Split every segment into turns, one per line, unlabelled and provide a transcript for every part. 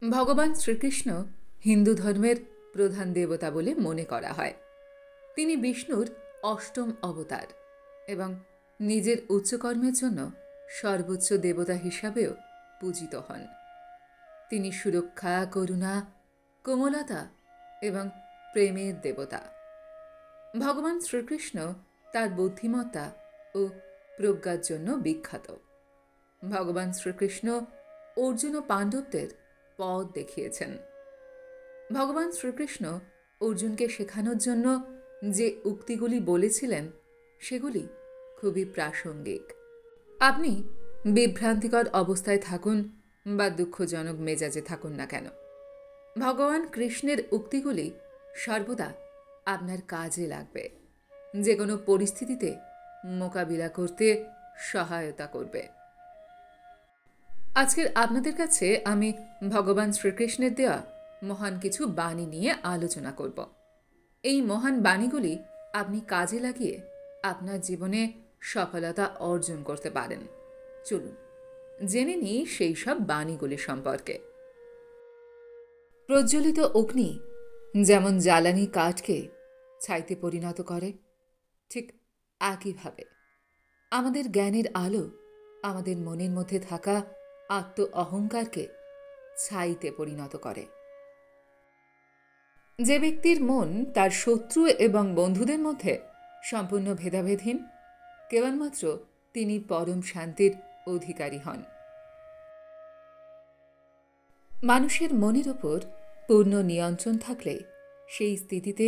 ভগবান শ্রীকৃষ্ণ হিন্দু ধর্মের প্রধান দেবতা বলে মনে করা হয়। তিনি বিষ্ণুর অষ্টম অবতার এবং নিজের উচ্চকর্মের জন্য সর্বোচ্চ দেবতা হিসাবেও পূজিত হন। তিনি সুরক্ষা, করুণা, কোমলতা এবং প্রেমের দেবতা। ভগবান শ্রীকৃষ্ণ তার বুদ্ধিমত্তা ও প্রজ্ঞার জন্য বিখ্যাত। ভগবান শ্রীকৃষ্ণ অর্জুন ও পাণ্ডবদের পথ দেখিয়েছেন। ভগবান শ্রীকৃষ্ণ অর্জুনকে শেখানোর জন্য যে উক্তিগুলি বলেছিলেন সেগুলি খুবই প্রাসঙ্গিক। আপনি বিভ্রান্তিকর অবস্থায় থাকুন বা দুঃখজনক মেজাজে থাকুন না কেন, ভগবান কৃষ্ণের উক্তিগুলি সর্বদা আপনার কাজে লাগবে, যে কোনো পরিস্থিতিতে মোকাবিলা করতে সহায়তা করবে। আজকের আপনাদের কাছে আমি ভগবান শ্রীকৃষ্ণের দেওয়া মহান কিছু বাণী নিয়ে আলোচনা করব। এই মহান বাণীগুলি আপনি কাজে লাগিয়ে আপনার জীবনে সফলতা অর্জন করতে পারেন। চলুন জেনে নিই সেই সব বাণীগুলি সম্পর্কে। প্রজ্বলিত অগ্নি যেমন জ্বালানি কাঠকে ছাইতে পরিণত করে, ঠিক একইভাবে আমাদের জ্ঞানের আলো আমাদের মনের মধ্যে থাকা আত্ম অহংকারকে ছাইতে পরিণত করে। যে ব্যক্তির মন তার শত্রু এবং বন্ধুদের মধ্যে সম্পূর্ণ ভেদাভেদহীন, কেবলমাত্র তিনি পরম শান্তির অধিকারী হন। মানুষের মনের ওপর পূর্ণ নিয়ন্ত্রণ থাকলে সেই স্থিতিতে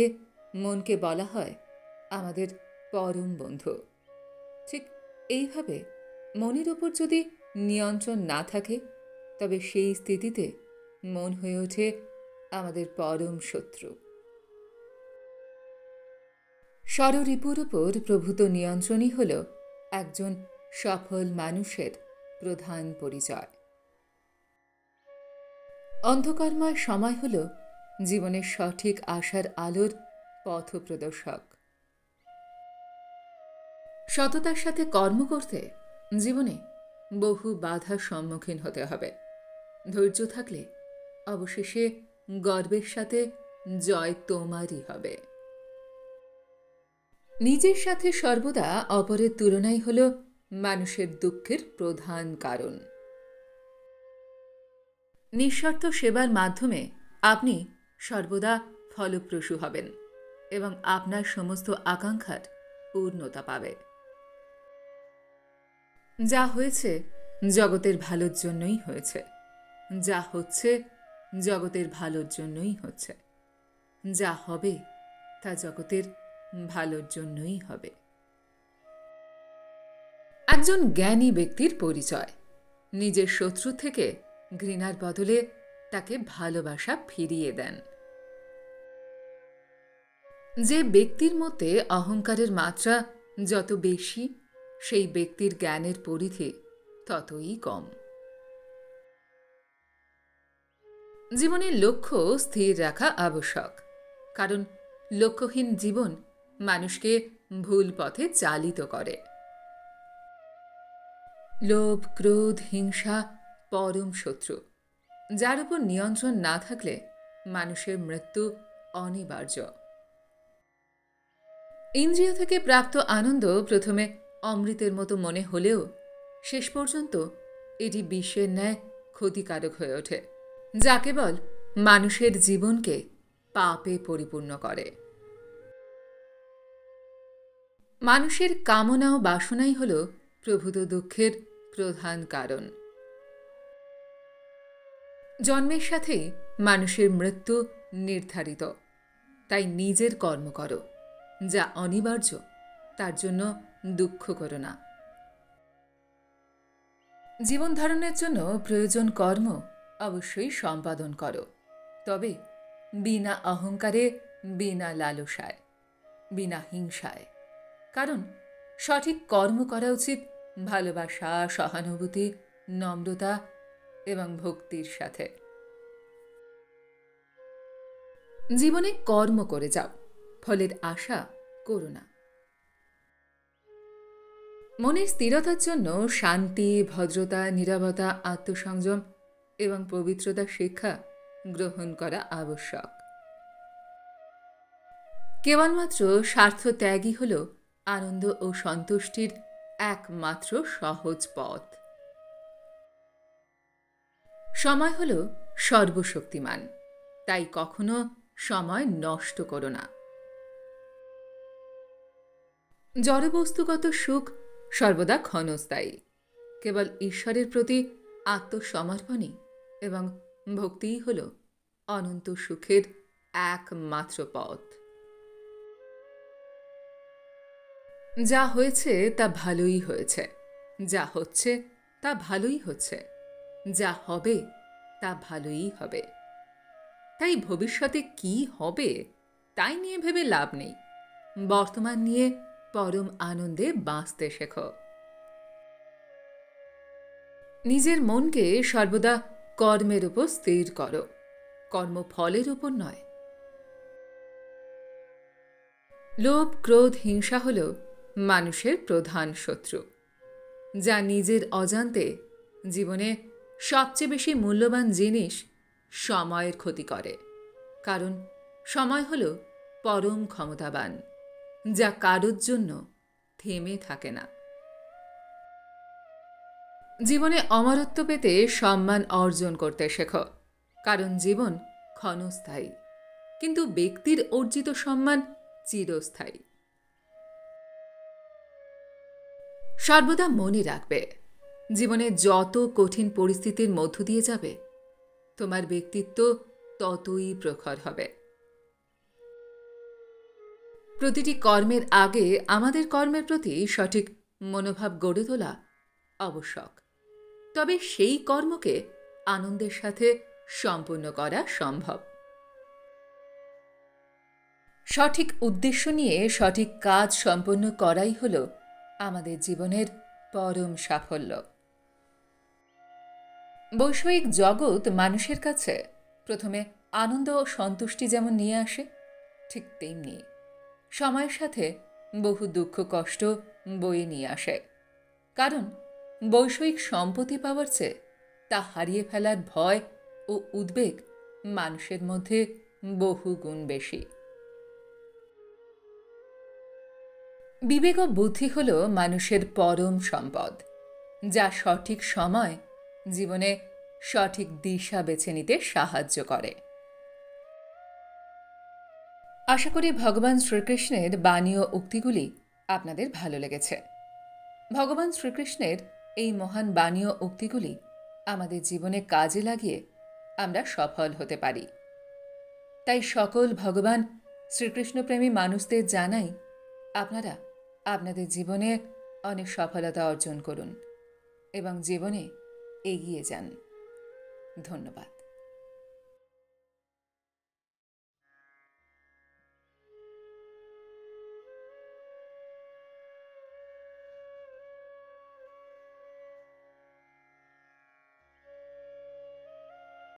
মনকে বলা হয় আমাদের পরম বন্ধু। ঠিক এইভাবে মনের ওপর যদি নিয়ন্ত্রণ না থাকে, তবে সেই স্থিতিতে মন হয়ে ওঠে আমাদের পরম শত্রু। ষড়রিপুর উপর প্রভূত নিয়ন্ত্রণই হল একজন সফল মানুষের প্রধান পরিচয়। অন্ধকারময় সময় হল জীবনের সঠিক আশার আলোর পথপ্রদর্শক। সততার সাথে কর্ম করতে জীবনে বহু বাধার সম্মুখীন হতে হবে। ধৈর্য থাকলে অবশেষে গর্বের সাথে জয় তোমারই হবে। নিজের সাথে সর্বদা অপরের তুলনাই হল মানুষের দুঃখের প্রধান কারণ। নিঃস্বার্থ সেবার মাধ্যমে আপনি সর্বদা ফলপ্রসূ হবেন এবং আপনার সমস্ত আকাঙ্ক্ষার পূর্ণতা পাবে। যা হয়েছে জগতের ভালোর জন্যই হয়েছে, যা হচ্ছে জগতের ভালোর জন্যই হচ্ছে, যা হবে তা জগতের ভালোর জন্যই হবে। একজন জ্ঞানী ব্যক্তির পরিচয় নিজের শত্রু থেকে ঘৃণার বদলে তাকে ভালোবাসা ফিরিয়ে দেন। যে ব্যক্তির মধ্যে অহংকারের মাত্রা যত বেশি, সেই ব্যক্তির জ্ঞানের পরিধি ততই কম। জীবনের লক্ষ্য স্থির রাখা আবশ্যক, কারণ লক্ষ্যহীন জীবন মানুষকে ভুল পথে চালিত করে। লোভ, ক্রোধ, হিংসা পরম শত্রু, যার উপর নিয়ন্ত্রণ না থাকলে মানুষের মৃত্যু অনিবার্য। ইন্দ্রিয় থেকে প্রাপ্ত আনন্দ প্রথমে অমৃতের মতো মনে হলেও শেষ পর্যন্ত এটি বিষের ন্যায় ক্ষতিকারক হয়ে ওঠে, যা কেবল মানুষের জীবনকে পাপে পরিপূর্ণ করে। মানুষের কামনা ও বাসনাই হল প্রভূত দুঃখের প্রধান কারণ। জন্মের সাথেই মানুষের মৃত্যু নির্ধারিত, তাই নিজের কর্ম করো, যা অনিবার্য তার জন্য দুঃখ করো না। জীবন ধারণের জন্য প্রয়োজন কর্ম অবশ্যই সম্পাদন করো, তবে বিনা অহংকারে, বিনা লালসায়, বিনা হিংসায়। কারণ সঠিক কর্ম করা উচিত ভালোবাসা, সহানুভূতি, নম্রতা এবং ভক্তির সাথে। জীবনে কর্ম করে যাও, ফলের আশা করো না। মনের স্থিরতার জন্য শান্তি, ভদ্রতা, নীরবতা, আত্মসংযম এবং পবিত্রতার শিক্ষা গ্রহণ করা আবশ্যক। কেবলমাত্র স্বার্থ ত্যাগই হল আনন্দ ও সন্তুষ্টির একমাত্র সহজ পথ। সময় হল সর্বশক্তিমান, তাই কখনো সময় নষ্ট করো না। জড়বস্তুগত সুখ সর্বদা ক্ষণস্থায়ী। কেবল ঈশ্বরের প্রতি আত্মসমর্পণই এবং ভক্তিই হল অনন্ত সুখের একমাত্র পথ। যা হয়েছে তা ভালোই হয়েছে, যা হচ্ছে তা ভালোই হচ্ছে, যা হবে তা ভালোই হবে। তাই ভবিষ্যতে কি হবে তাই নিয়ে ভেবে লাভ নেই। বর্তমান নিয়ে পরম আনন্দে বাঁচতে শেখো। নিজের মনকে সর্বদা কর্মের উপর স্থির করো, কর্মফলের উপর নয়। লোভ, ক্রোধ, হিংসা হল মানুষের প্রধান শত্রু, যা নিজের অজান্তে জীবনে সবচেয়ে বেশি মূল্যবান জিনিস সময়ের ক্ষতি করে। কারণ সময় হল পরম ক্ষমতাবান, যা কারোর জন্য থেমে থাকে না। জীবনে অমরত্ব পেতে সম্মান অর্জন করতে শেখো, কারণ জীবন ক্ষণস্থায়ী, কিন্তু ব্যক্তির অর্জিত সম্মান চিরস্থায়ী। সর্বদা মনে রাখবে, জীবনে যত কঠিন পরিস্থিতির মধ্য দিয়ে যাবে, তোমার ব্যক্তিত্ব ততই প্রখর হবে। প্রতিটি কর্মের আগে আমাদের কর্মের প্রতি সঠিক মনোভাব গড়ে তোলা আবশ্যক। তবে সেই কর্মকে আনন্দের সাথে সম্পূর্ণ করা সম্ভব। সঠিক উদ্দেশ্য নিয়ে সঠিক কাজ সম্পন্ন করাই হল আমাদের জীবনের পরম সাফল্য। বৈষয়িক জগৎ মানুষের কাছে প্রথমে আনন্দ ও সন্তুষ্টি যেমন নিয়ে আসে, ঠিক তেমনি সময়ের সাথে বহু দুঃখ কষ্ট বয়ে নিয়ে আসে। কারণ বৈষয়িক সম্পত্তি পাওয়ার চেয়ে তা হারিয়ে ফেলার ভয় ও উদ্বেগ মানুষের মধ্যে বহু গুণ বেশি। বিবেক ও বুদ্ধি হল মানুষের পরম সম্পদ, যা সঠিক সময় জীবনে সঠিক দিশা বেছে নিতে সাহায্য করে। আশা করি ভগবান শ্রীকৃষ্ণের বাণী ও উক্তিগুলি আপনাদের ভালো লেগেছে। ভগবান শ্রীকৃষ্ণের এই মহান বাণী ও উক্তিগুলি আমাদের জীবনে কাজে লাগিয়ে আমরা সফল হতে পারি। তাই সকল ভগবান শ্রীকৃষ্ণপ্রেমী মানুষদের জানাই, আপনারা আপনাদের জীবনে অনেক সফলতা অর্জন করুন এবং জীবনে এগিয়ে যান। ধন্যবাদ।